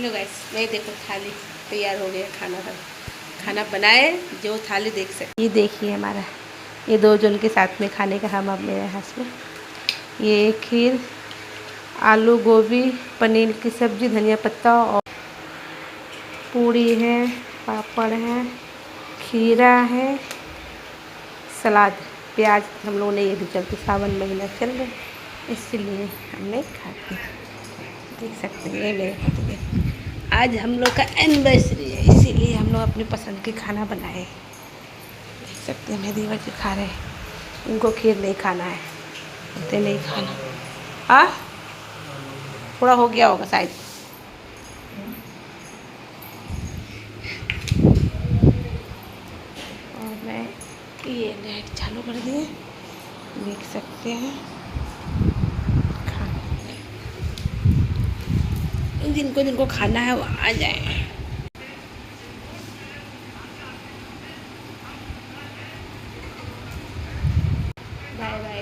Hello guys, मैं देखो थाली तैयार हो गया। खाना बनाए जो थाली देख सकते। ये देखिए हमारा, ये 2 जन के साथ में खाने का हम अब मेरे हाथ में ये खीर, आलू गोभी पनीर की सब्ज़ी, धनिया पत्ता और पूड़ी है, पापड़ है, खीरा है, सलाद, प्याज। हम लोगों ने ये भी चलते सावन महीना चल रहा है इसलिए हमने खाते हैं। देख सकते हैं ये मेरे पति, आज हम लोग का एनिवर्सरी है इसीलिए हम लोग अपनी पसंद की खाना बनाए। देख सकते हैं मेरे दीवर जी खा रहे हैं। उनको खीर नहीं खाना है, उसे नहीं खाना। थोड़ा हो गया होगा शायद। और मैं ये लाइट चालू कर दिए, देख सकते हैं। जिनको खाना है वो आ जाए। Bye bye.